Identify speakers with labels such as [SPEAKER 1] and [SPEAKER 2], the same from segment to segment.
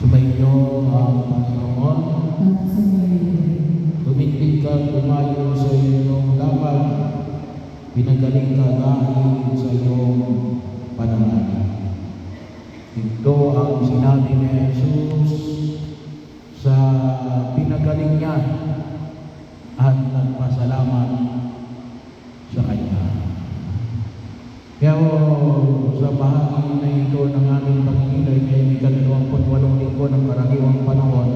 [SPEAKER 1] Sumainyo ang Panginoon. Tumindig ka, tumayo sa iyong lakad. Pinagaling ka dahil sa iyong pananalig. Ito ang sinabi ni Jesus sa pinagaling niya at nagpasalamat sa Kanya. Kaya sa bahagi na ito ng aming pagkilay ay 28 linggo ng karaniwang panahon,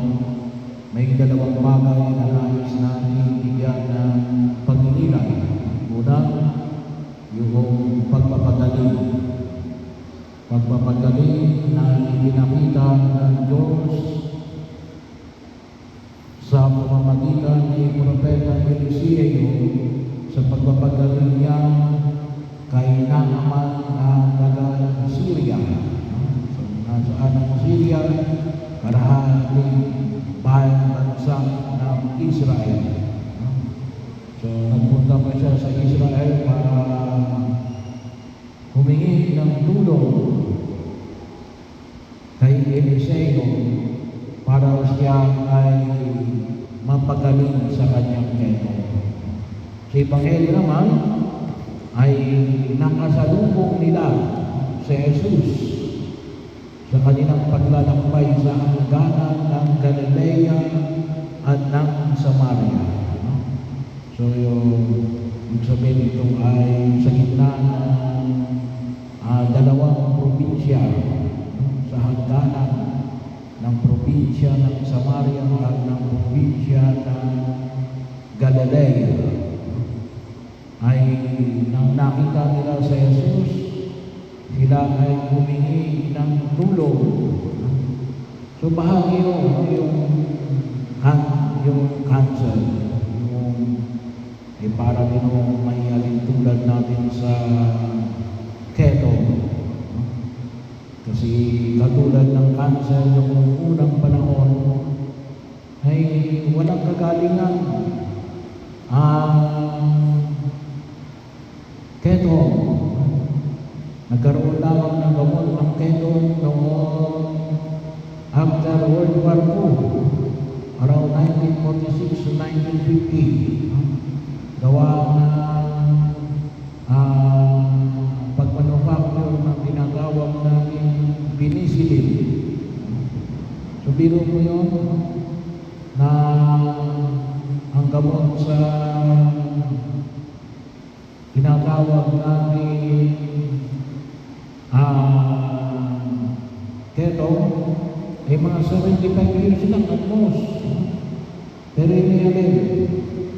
[SPEAKER 1] may dalawang bagay na nais natin bigyan ng pagkilay. Una, yung pagpapagaling. Pagpapagaling na ipinakita ng Diyos sa pamamagitan ni Propeta Eliseo sa pagpapagaling niya kay Naaman na taga Syria. So, nasaan ang Syria? Karahating bayan bansa ng Israel. So, nagpunta pa siya sa Israel para humingi ng tulong kay Eliseo para siya ay mapagaling sa kanyang keto. Sa Ebanghelyo naman ay nakasalubong nila si Jesus sa kanilang paglalakbay sa hangganan ng Galilea at ng Samaria. So yung sabihin ito ay sa gitna ng dalawang probinsya, sa hangganan ng probinsya ng Samaria at ng probinsya ng Galilea. Ay nang nakita nila sa Jesus, sila ay humingi ng tulong. So bahagi yung cancer, para din may alintulad natin sa keto. Kasi katulad ng cancer noong unang panahon ay walang kagalingan. Keto, nagkaroon lamang ng gamot ng keto noong after World War II, around 1946 to 1950. Gawa ng pagmanufacture ng tinatawag natin penicillin. So, biro mo yun na ang gamot sa tinatawag natin keto ay mga 75 years lang at most. Pero inialin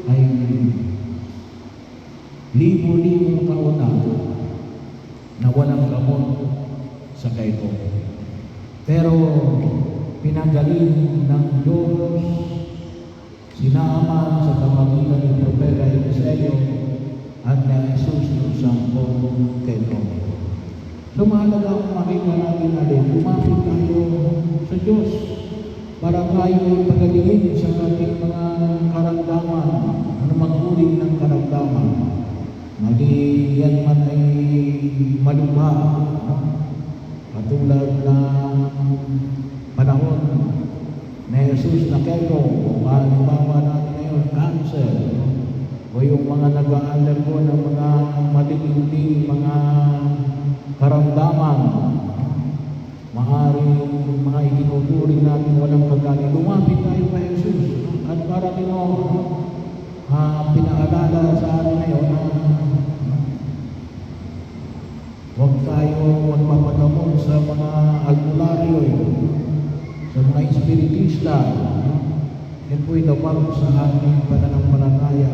[SPEAKER 1] ay libo-libong taon na walang gamot sa keto. Pero pinagaling ng Diyos si Naaman sa pamamagitan ni Propeta Eliseo at ni Jesus ng sampung keto. So mahalaga kung makita natin lumapit tayo sa Diyos para tayo pagalingin sa ating mga karamdaman, maghuling ng karamdaman. Maging yan man ay malubha, katulad ng panahon na Jesus na keto, o halimbawa natin ngayon, cancer, o yung mga nag-a-undergo ng mga matitinding mga karamdaman, maaaring mga itinuturing natin walang kagaling. Lumapit tayo kay Jesus at para pinaalala sa atin ngayon na huwag tayo magpapagamot sa mga albularyo, sa mga espiritista. Yan po'y dabang sa ating pananampalataya.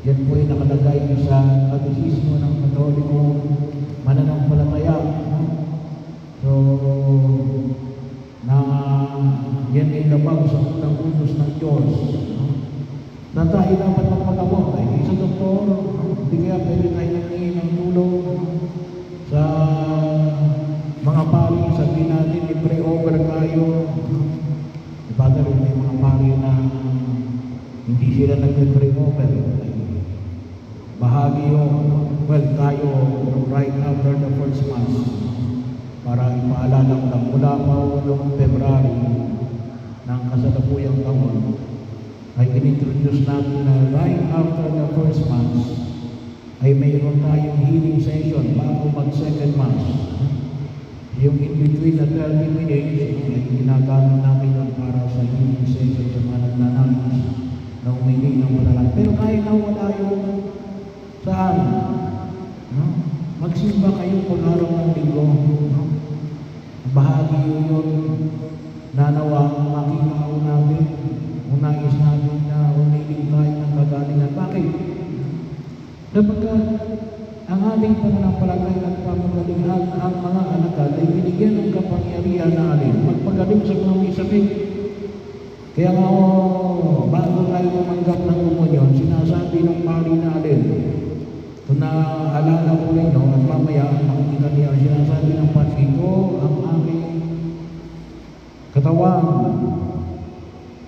[SPEAKER 1] Yan po'y nakalagay sa katekismo ng Katoliko mananampalataya. So, na yan ay labag sa unang utos ng Diyos. Na tayo dapat magpagamot. Ay sa doktor, hindi kaya pwede tayo nangyay ng tulong sa mga pari. Sabihin natin, i-pray over tayo. Diba rin may mga pari na hindi sila nag-pray over. Bahagi yung, tayo right after the first Mass. para ipaalala ko lang mula pa noong February ng kasalukuyang taon ay inintroduce natin na right after the first Mass ay mayroon tayong healing session bago mag-second Mass. Yung in between na 30 minutes ay ginagamit natin yun para sa healing session sa mga nagnanais na humingi ng panalangin. Pero kahit na wala yung saan, no? Magsimba kayo kung araw ng linggo. No? Bahagi yun na nawa makita ko natin, unais natin na umiling tayo ng kagalingan. Bakit? Sapagkat ang ating pananampalataya at pamagalingan ang mga alagad ay binigyan ng kapangyarihan na alin magpagaling sa mga may sakit. Kaya nga bago tayo tumanggap ng komunyon, sinasabi ng pari na alin, kung naalala ko ninyo at mamaya makikita niya, sinasabi ng pari, ito ang aking katawan.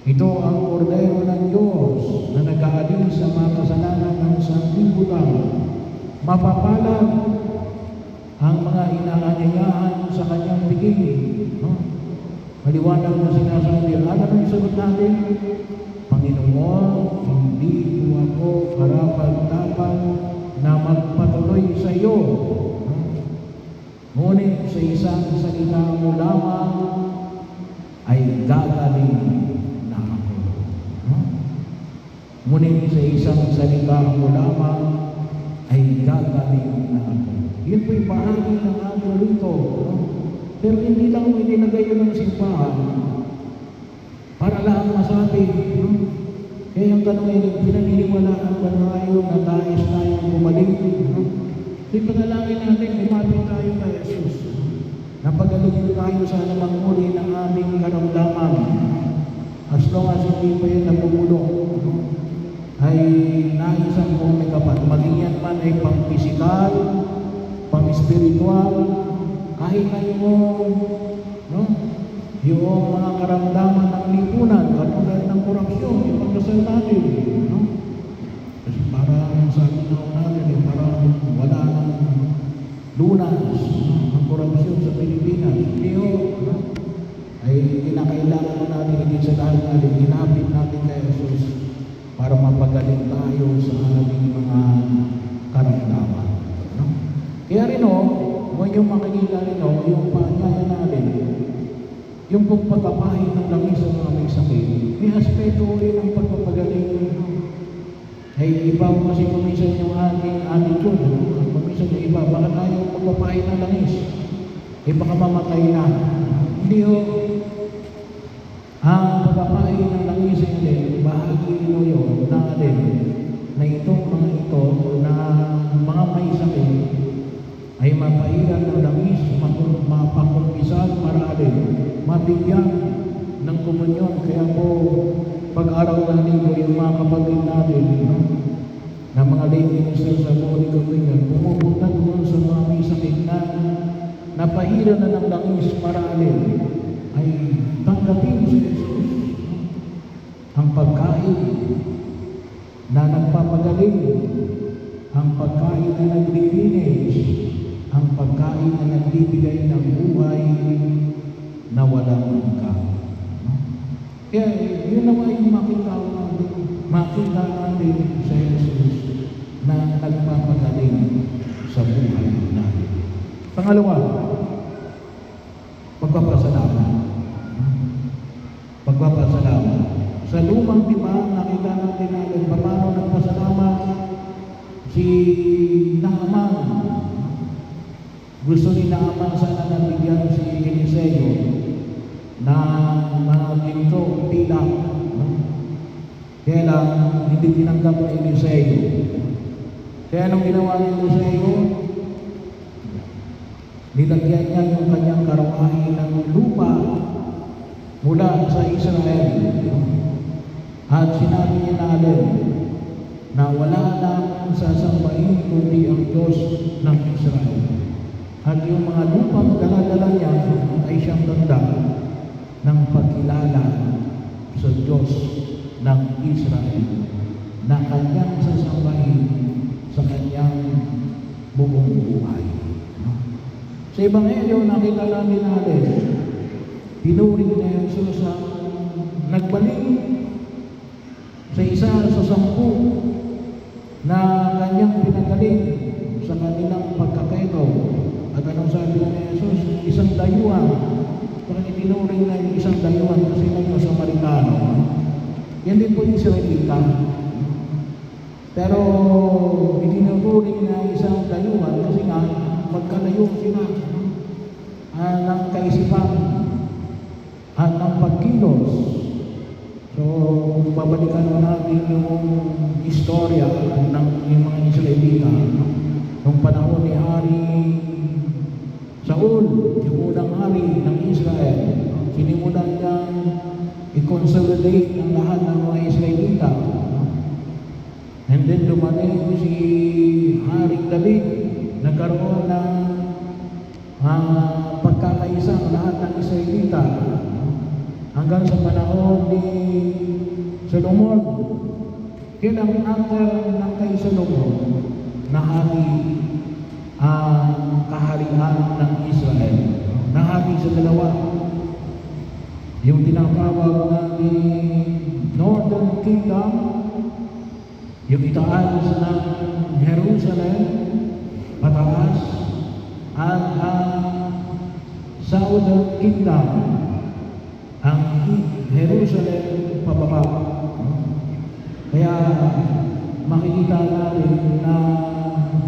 [SPEAKER 1] Ito ang kordero ng Diyos na nag-aalin sa mga kasalanan ng sanlibutan. Mapapalad ang mga inaanyayahan sa kanyang biging. No? Maliwanag na sinasabi, ano ang sagot natin? Panginoon, hindi ko ako karapat-dapat na magpatuloy sa iyo. No? Ngunit sa isang salita mo lamang ay gagaling na ako. No? Ngunit sa isang salita mo lamang ay gagaling na ako. Yun po'y bahagi ng ating rito. No? Pero hindi lang mo itinagay yun ng simbahan para lang masabi. No? Kaya yung tanong ay pinaniniwalaan ba tayo na dais tayong bumalik? No? Kasi panalangin natin, lumapit tayo kay Jesus. Napagalugin tayo sa namang muli ng aming karamdaman. As long as hindi pa yun nabubulok, no? Ay naisang kong may kapat. Maging yan man ay pang-pisikal, pang-spiritual, kahit na no? Yung mga karamdaman ng lipunan, katulad ng korupsyon, ipagdasal natin. No? Kasi parang sabi na natin, parang wala nang lunas ang korupsyon sa Pilipinas. Hindi no? Ay kinakailangan natin hindi sa lahat natin, hinapit natin kay Jesus para mapagaling tayo sa ating mga karamdaman. No? Kaya rin huwag yung makikita rin yung paanyaya natin, yung pagpapahid ng langis sa mga may sakit, may aspeto rin ng pagpapagaling. Ay iba kasi kumisan yung ating attitude. Kumisan yung iba, baka tayo pagpapahid ng langis, baka mamatay na. Hindi ang pagpapahid ng langis ay alin, bahagi yun na alin, na itong mga ito na mga may sakit ay mapairan ng langis, mapakumpisan para alin, mabigyan ng komunyon. Kaya po, pag-araw ng linggo, yung mga kapatid natin, no? Na mga lay minister sa Holy Communion, pumupunta doon sa mga may sakit na napairan na ng langis para alin, ay tanggapin si Jesus. Ang pagkain na nagpapagaling, ang pagkain na naglilinis, ang pagkain na nagbibigay ng buhay na walang hanggan. Kaya yun naman yung makita natin sa Jesus na nagpapagaling sa buhay natin. Pangalawa, pagpapasalamat. Pagpapasalamat. Sa lumang tipan, nakita natin natin paano nagpasalamat si Naaman. Gusto ni Naaman sana nabigyan si Eliseo na mga ginto, pilak. No? Kaya lang, hindi tinanggap ni Eliseo. Kaya anong ginawa ni Eliseo? Nilagyan niya yung kanyang karwahe ng lupa mula sa Israel. At sinabi niya na alin, na wala nang sasambahin kundi ang Diyos ng Israel. At yung mga lupang dala-dala niya ay siyang tanda ng pagkilala sa Diyos ng Israel na kanyang sasambahin sa kanyang buong buhay. Sa Ebanghelyo, nakita natin, pinuri na Jesus ang nagbalik sa isa sa 10 na kanyang pinagaling sa kanilang pagkakaitaw. At anong sabi na ni Jesus? Isang dayuhan. Parang itinuring na yung isang dayuhan kasi na yung Samaritano. Yan din po yung Israelita. Pero itinuring na isang dayuhan kasi nga magkalayo sila ng kaisipan at ng pagkilos. So, kung babalikan mo natin yung istorya ng yung mga Israelita, nung panahon ni Hari Saul, yung unang hari ng Israel, sinimulan niyang i-consolidate ang lahat ng mga Israelita. And then dumating si Haring David, nagkaroon ng pagkakaisa ng lahat ng Israelita hanggang sa panahon ni Solomon. Kailang after ng kay Solomon, nahati ang kaharian ng Israel. Nahati sa dalawa. Yung tinatawag na ni Northern Kingdom, yung itaas ng Jerusalem, pataas, at ang Southern Kingdom, ang Jerusalem pababa. Kaya makikita natin na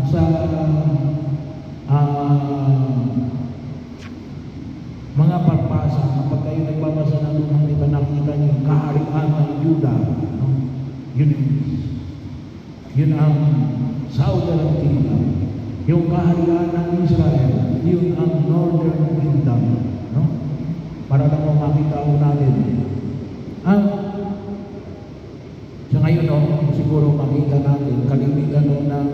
[SPEAKER 1] sa mga pagbasa, kapag kayo nagbabasa ng mga iba, nakita niyo yung kaharian ng Juda, no? Yun ang Southern Kingdom. Yung kaharian ng Israel, yun ang Northern Kingdom, no? Para lang mo makita ko natin. Sa ngayon, no, siguro makita natin, kalimitan no, ng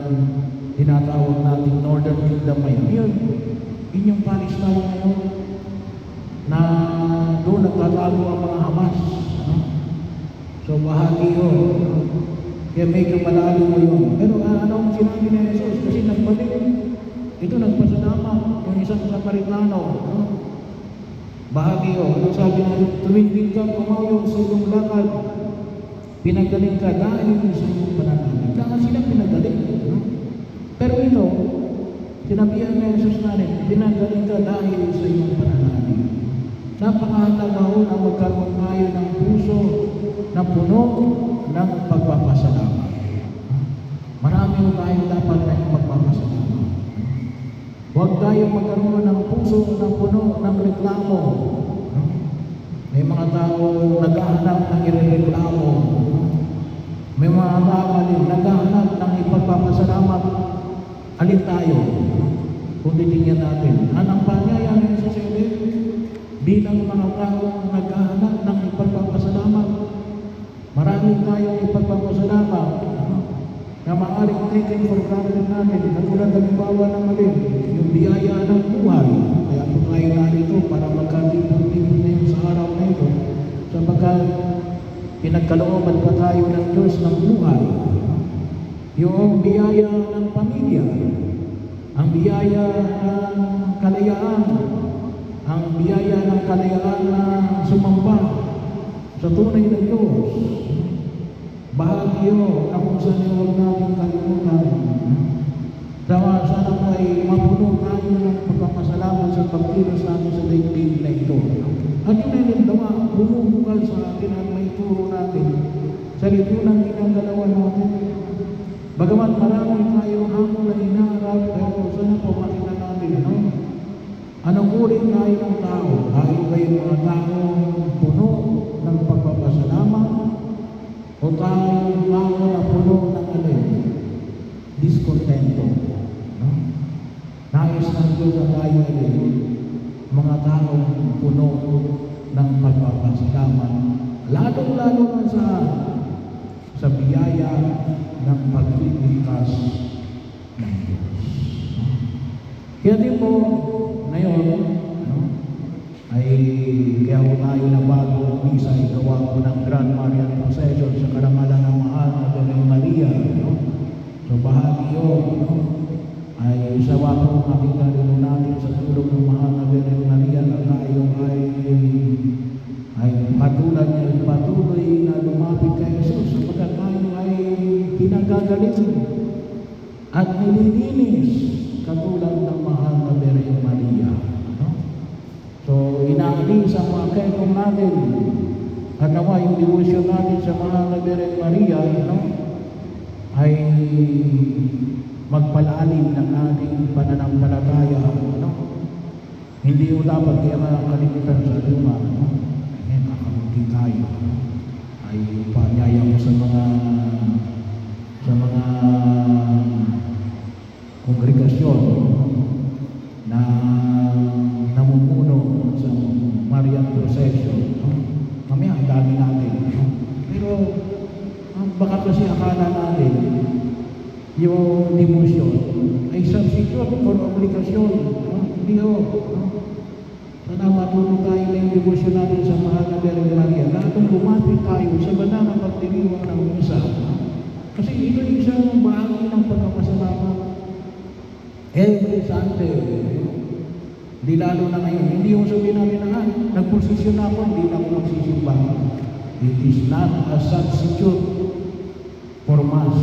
[SPEAKER 1] tinatawag natin Northern Kingdom ngayon. Yun yung Palestine ngayon, na doon nagtatago ang mga Hamas. No? So, bahagi yun. Kaya medyo malalim mo yun. Pero anong sinabi ni Jesus? Kasi nagbalik. Ito nagpasalamat yung isang Samaritano. No? Bahagi yun. Anong sabi na yun? Tumindin ka, kumayo sa iyong lakad. Pinagaling ka dahil sa iyong pananalig. Dahil sila pinagaling. No? Pero ito, sinabihan ni Jesus natin, pinagaling ka dahil sa iyong pananalig. Napakahalaga ho na magkaroon tayo ng puso na puno ng pagpapasalamat. Marami ho tayo dapat na pagpapasalamat. Huwag tayo magkaroon ng puso na puno ng reklamo. May mga tao naghahanap ng irereklamo. May mga tao naghahanap ng ipagpapasalamat. Alin tayo? Kung titingnan natin, anong panyaya ng Jesus bilang mga tao naghahanap ng ipagpapasalamat. Marami tayong ipagpapasalamat na maaaring taken for granted natin. Katulad ng bawa ng alin, yung biyaya ng buhay. Kaya po tayo narito para magkatipon-tipon na yun sa araw na ito. Sapagkat pinagkalooban pa tayo ng Diyos ng buhay. Yung biyaya ng pamilya, ang biyaya ng kalayaan, ang biyaya ng kalayaan na sumamba sa tunay na Diyos. Bahagi yun na kung saan huwag natin kalimutan. Sana po ay mapuno tayo ng pagpapasalamat sa pagkilos natin sa daigdig na ito. At yun ay nagdawa, bumubukal sa atin at may turo natin sa lipunang ginagalawan natin. Bagamat marami tayong hamon na hinaharap, pero sana po makita natin, no? Anong uri tayo ng tao? Tayo ba yung mga taong puno ng pagpapasalamat? O tayo yung tao na puno ng alin? Diskontento. No? Nais ng Diyos na tayo alin? Mga taong puno ng pagpapasalamat. Lalong-lalo na sa biyaya ng pagliligtas ng Diyos. Kaya din po, ngayon, ay kaya ko tayo na bago ang misa ay gawa ko ng Grand Marian Procession sa karangalan ng mahal na Doña Maria. No? So bahagi yun. No? ay sawa po makita rin natin sa tulong ng mahal na Birhen Maria na tayo ay katulad niya patuloy na lumapit kay Jesus sapagkat tayo ay pinagagaling at nililinis katulad ng mahal na Birhen Maria. No? So, inaalis ang mga kaitong natin at nawa yung devotion natin sa mahal na Birhen Maria, no? Ay magpalalim ng ating pananampalataya, no? Hindi mo dapat kaya makakalimutan sa luma, no? Ayan, kakamunti tayo, no? Ay panyaya mo sa mga kongregasyon, no? Na namumuno sa Marian Procession, no? Mamaya ang dami natin, no? Pero baka kasi akala natin yung devotion ay substitute for obligasyon, no? Hindi ho, no? Sana matulong tayo na yung devotion natin sa mahal na Birhen Maria. Latong lumapit tayo sa banal na pagdiriwang ng misa, no? Kasi ito yung isang bahagi ng pagpapasalamat. Every Sunday, di lalo na ngayon, hindi yung sabihin namin na nagposisyon ako, hindi na ako magsisimba. It is not a substitute for Mass.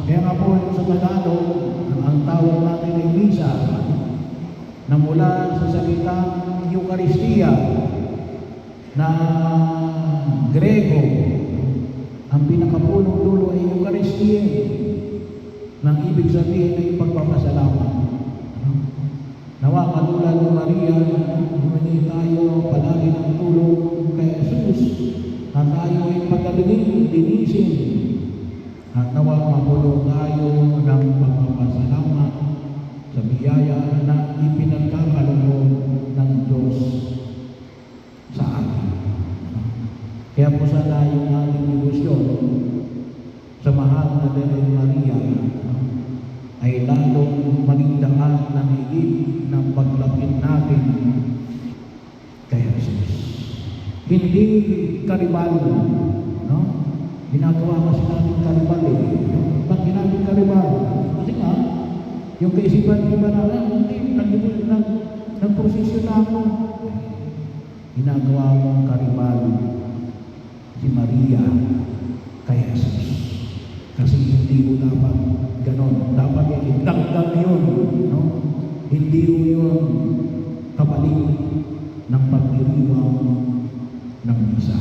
[SPEAKER 1] Kaya nga po sa Tagalog, ang tawag natin ay misa na mula sa salitang Eucharistia na Grego, ang pinakapunong dulo ay Eucharistia, nang ibig sabihin ay pagpapasalamat. Nawa katulad ni Maria, humingi tayo palagi ng tulong kay Jesus at tayo ay pagkalingin, linisin. At nawa mapulong tayo ng pagpapasalamat sa biyaya na ipinagkakaloob ng Diyos sa atin. Kaya po sana yung ating devotion sa mahal na Birhen Maria ay lalong maging daan ng higit ng paglapit natin kay Jesus. Hindi karibal, no? Ginagawa kasi natin karibal, eh. Ba't ginagawa karibal? Kasi nga, yung kaisipan iba na, hindi, nagprosesyon na ako. Ginagawa mong karibal si Maria kay Jesus. Kasi hindi mo dapat ganon. Dapat idagdag yun, no? Hindi mo yun kabalik ng pagdiriwang ng misa.